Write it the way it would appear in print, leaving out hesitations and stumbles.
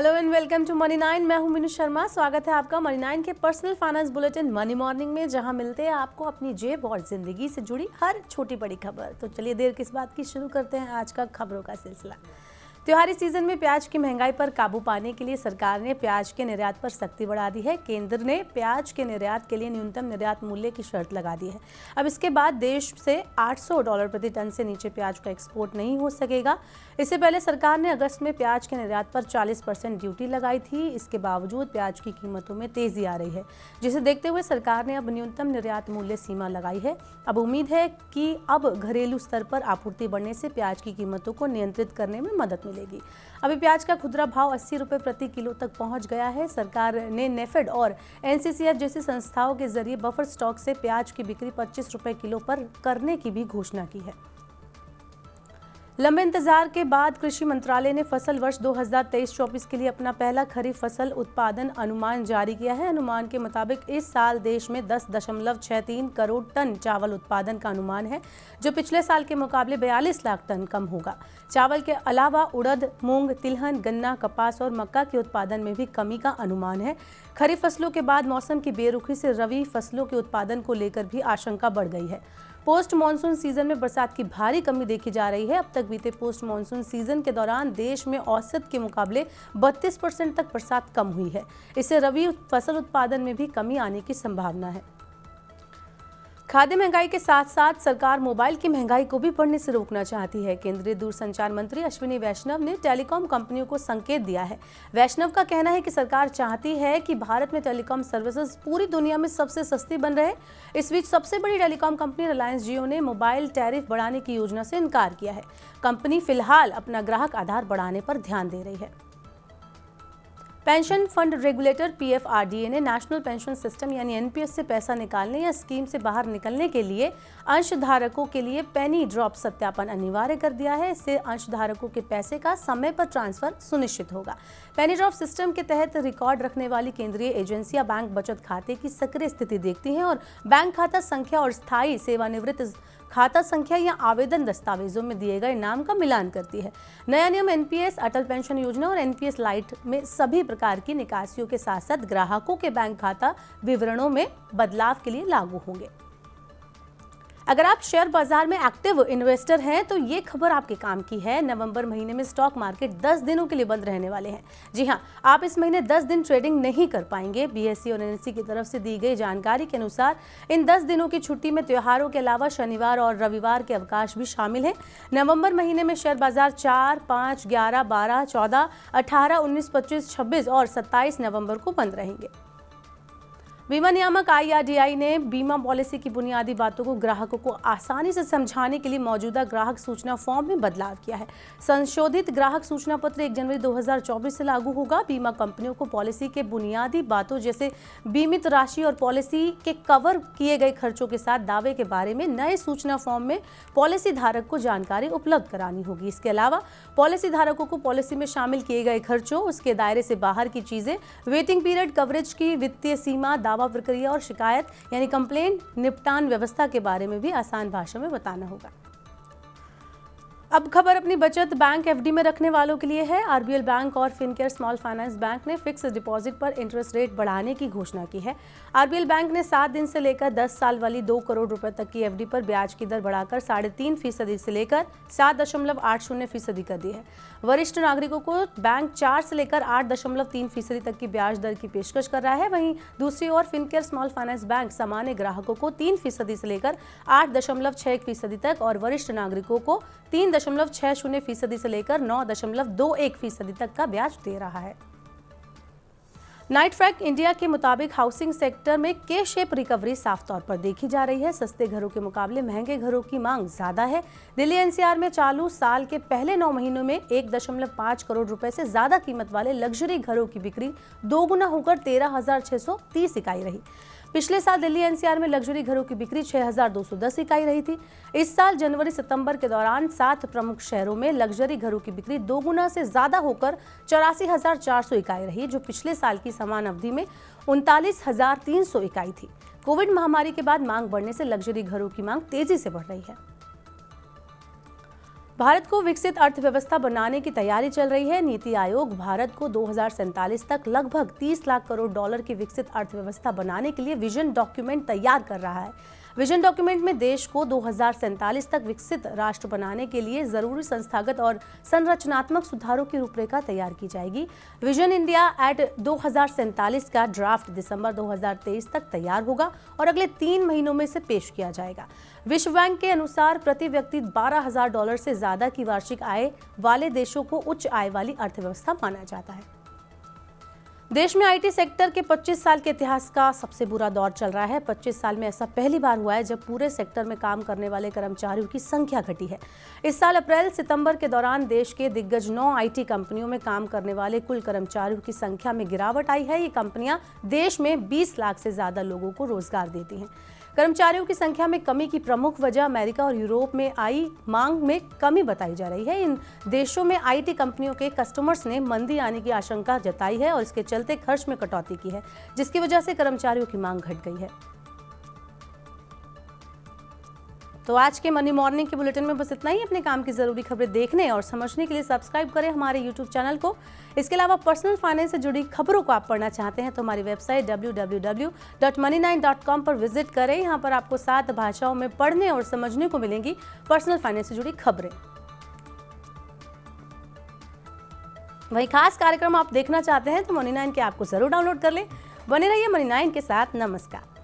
Hello and welcome to money 9। मैं हूं मीनू शर्मा। स्वागत है आपका मनी 9 के personal finance bulletin money morning में, जहां मिलते हैं आपको अपनी जेब और जिंदगी से जुड़ी हर छोटी बड़ी खबर। तो चलिए देर किस बात की, शुरू करते हैं आज का खबरों का सिलसिला। त्योहारी सीजन में प्याज की महंगाई पर काबू पाने के लिए सरकार ने प्याज के निर्यात पर सख्ती बढ़ा दी है। केंद्र ने प्याज के निर्यात के लिए न्यूनतम निर्यात मूल्य की शर्त लगा दी है। अब इसके बाद देश से $800 प्रति टन से नीचे प्याज का एक्सपोर्ट नहीं हो सकेगा। इससे पहले सरकार ने अगस्त में प्याज के निर्यात पर 40% ड्यूटी लगाई थी। इसके बावजूद प्याज की कीमतों में तेजी आ रही है, जिसे देखते हुए सरकार ने अब न्यूनतम निर्यात मूल्य सीमा लगाई है। अब उम्मीद है कि अब घरेलू स्तर पर आपूर्ति बढ़ने से प्याज की कीमतों को नियंत्रित करने में मदद मिलेगी। अभी प्याज का खुदरा भाव 80 रुपये प्रति किलो तक पहुंच गया है। सरकार ने नेफेड और एनसीसीएफ जैसी संस्थाओं के जरिए बफर स्टॉक से प्याज की बिक्री 25 रुपये किलो पर करने की भी घोषणा की है। लंबे इंतजार के बाद कृषि मंत्रालय ने फसल वर्ष 2023-24 के लिए अपना पहला खरीफ फसल उत्पादन अनुमान जारी किया है। अनुमान के मुताबिक इस साल देश में 10.63 करोड़ टन चावल उत्पादन का अनुमान है, जो पिछले साल के मुकाबले 42 लाख टन कम होगा। चावल के अलावा उड़द, मूंग, तिलहन, गन्ना, कपास और मक्का के उत्पादन में भी कमी का अनुमान है। खरीफ फसलों के बाद मौसम की बेरुखी से रबी फसलों के उत्पादन को लेकर भी आशंका बढ़ गई है। पोस्ट मानसून सीजन में बरसात की भारी कमी देखी जा रही है। अब तक बीते पोस्ट मानसून सीजन के दौरान देश में औसत के मुकाबले 32% तक बरसात कम हुई है। इससे रबी फसल उत्पादन में भी कमी आने की संभावना है। खाद्य महंगाई के साथ साथ सरकार मोबाइल की महंगाई को भी बढ़ने से रोकना चाहती है। केंद्रीय दूरसंचार मंत्री अश्विनी वैष्णव ने टेलीकॉम कंपनियों को संकेत दिया है। वैष्णव का कहना है कि सरकार चाहती है कि भारत में टेलीकॉम सर्विसेज पूरी दुनिया में सबसे सस्ती बन रहे। इस बीच सबसे बड़ी टेलीकॉम कंपनी रिलायंस जियो ने मोबाइल टैरिफ बढ़ाने की योजना से इनकार किया है। कंपनी फिलहाल अपना ग्राहक आधार बढ़ाने पर ध्यान दे रही है। पेंशन फंड रेगुलेटर PFRDA ने नेशनल पेंशन सिस्टम यानी NPS से पैसा निकालने या स्कीम से बाहर निकलने के लिए अंशधारकों के लिए पेनी ड्रॉप सत्यापन अनिवार्य कर दिया है। इससे अंशधारकों के पैसे का समय पर ट्रांसफर सुनिश्चित होगा। पेनी ड्रॉप सिस्टम के तहत रिकॉर्ड रखने वाली केंद्रीय एजेंसियां बैंक बचत खाते की सक्रिय स्थिति देखती हैं और बैंक खाता संख्या और स्थायी सेवानिवृत्त खाता संख्या या आवेदन दस्तावेजों में दिए गए नाम का मिलान करती है। नया नियम NPS, अटल पेंशन योजना और NPS लाइट में सभी प्रकार की निकासियों के साथ साथ ग्राहकों के बैंक खाता विवरणों में बदलाव के लिए लागू होंगे। अगर आप शेयर बाजार में एक्टिव इन्वेस्टर हैं तो ये खबर आपके काम की है। नवंबर महीने में स्टॉक मार्केट 10 दिनों के लिए बंद रहने वाले हैं। जी हां, आप इस महीने 10 दिन ट्रेडिंग नहीं कर पाएंगे। BSE और NSE की तरफ से दी गई जानकारी के अनुसार इन 10 दिनों की छुट्टी में त्योहारों के अलावा शनिवार और रविवार के अवकाश भी शामिल हैं। नवंबर महीने में शेयर बाजार 4, 5, 11, 12, 14, 18, 19, 25, 26 और 27 नवंबर को बंद रहेंगे। बीमा नियामक IRDAI ने बीमा पॉलिसी की बुनियादी बातों को ग्राहकों को आसानी से समझाने के लिए मौजूदा ग्राहक सूचना फॉर्म में बदलाव किया है। संशोधित ग्राहक सूचना पत्र 1 जनवरी 2024 से लागू होगा। बीमा कंपनियों को पॉलिसी के बुनियादी बातों जैसे बीमित राशि और पॉलिसी के कवर किए गए खर्चों के साथ दावे के बारे में नए सूचना फॉर्म में पॉलिसी धारक को जानकारी उपलब्ध करानी होगी। इसके अलावा पॉलिसी धारकों को पॉलिसी में शामिल किए गए खर्चों, उसके दायरे से बाहर की चीजें, वेटिंग पीरियड, कवरेज की वित्तीय सीमा, दावा प्रक्रिया और शिकायत यानी कंप्लेंट निपटान व्यवस्था के बारे में भी आसान भाषा में बताना होगा। अब खबर अपनी बचत बैंक FD में रखने वालों के लिए है। RBL बैंक और फिनकेयर स्मॉल फाइनेंस बैंक ने फिक्स डिपॉजिट पर इंटरेस्ट रेट बढ़ाने की घोषणा की है। RBL बैंक ने 7 दिन से लेकर 10 साल वाली 2 करोड़ रुपए तक की FD पर ब्याज की दर बढ़ाकर 3.5% से लेकर 7.80% कर दी है। वरिष्ठ नागरिकों को बैंक 4 से लेकर 8.3% तक की ब्याज दर की पेशकश कर रहा है। वहीं दूसरी ओर फिनकेयर स्मॉल फाइनेंस बैंक सामान्य ग्राहकों को 3% से लेकर 8.61% तक और वरिष्ठ नागरिकों को 3.60% से लेकर 9.21% तक का ब्याज दे रहा है। नाइट फ्रैंक इंडिया के मुताबिक हाउसिंग सेक्टर में के शेप रिकवरी साफ तौर पर देखी जा रही है। सस्ते घरों के मुकाबले महंगे घरों की मांग ज्यादा है। दिल्ली NCR में चालू साल के पहले 9 महीनों में 1.5 करोड़ रुपए से ज्यादा कीमत वाले लग्जरी घरों की बिक्री दोगुना होकर 13,630 इकाई रही। पिछले साल दिल्ली NCR में लग्जरी घरों की बिक्री 6,210 इकाई रही थी। इस साल जनवरी-सितंबर के दौरान 7 प्रमुख शहरों में लग्जरी घरों की बिक्री दोगुना से ज्यादा होकर 84,400 इकाई रही, जो पिछले साल की समान अवधि में 39,300 इकाई थी। कोविड महामारी के बाद मांग बढ़ने से लग्जरी घरों की मांग तेजी से बढ़ रही है। भारत को विकसित अर्थव्यवस्था बनाने की तैयारी चल रही है। नीति आयोग भारत को 2047 तक लगभग 30 लाख करोड़ डॉलर की विकसित अर्थव्यवस्था बनाने के लिए विजन डॉक्यूमेंट तैयार कर रहा है। विजन डॉक्यूमेंट में देश को 2047 तक विकसित राष्ट्र बनाने के लिए जरूरी संस्थागत और संरचनात्मक सुधारों की रूपरेखा तैयार की जाएगी। विजन इंडिया एट 2047 का ड्राफ्ट दिसंबर 2023 तक तैयार होगा और अगले 3 महीनों में इसे पेश किया जाएगा। विश्व बैंक के अनुसार प्रति व्यक्ति $12,000 से ज्यादा की वार्षिक आय वाले देशों को उच्च आय वाली अर्थव्यवस्था माना जाता है। देश में आईटी सेक्टर के 25 साल के इतिहास का सबसे बुरा दौर चल रहा है। 25 साल में ऐसा पहली बार हुआ है जब पूरे सेक्टर में काम करने वाले कर्मचारियों की संख्या घटी है। इस साल अप्रैल सितंबर के दौरान देश के दिग्गज 9 आईटी कंपनियों में काम करने वाले कुल कर्मचारियों की संख्या में गिरावट आई है। ये कंपनियां देश में 20 लाख से ज्यादा लोगों को रोजगार देती हैं। कर्मचारियों की संख्या में कमी की प्रमुख वजह अमेरिका और यूरोप में आई मांग में कमी बताई जा रही है। इन देशों में आईटी कंपनियों के कस्टमर्स ने मंदी आने की आशंका जताई है और इसके चलते खर्च में कटौती की है, जिसकी वजह से कर्मचारियों की मांग घट गई है। तो आज के मनी मॉर्निंग के बुलेटिन में बस इतना ही। अपने काम की जरूरी खबरें देखने और समझने के लिए सब्सक्राइब करें हमारे यूट्यूब चैनल को। इसके अलावा पर्सनल फाइनेंस से जुड़ी खबरों को आप पढ़ना चाहते हैं तो हमारी वेबसाइट www.money9.com पर विजिट करें। यहाँ पर आपको 7 भाषाओं में पढ़ने और समझने को मिलेंगी पर्सनल फाइनेंस से जुड़ी खबरें। वही खास कार्यक्रम आप देखना चाहते हैं तो मनी9 के ऐप को जरूर डाउनलोड कर लें। बने रहिए मनी9 के साथ। नमस्कार।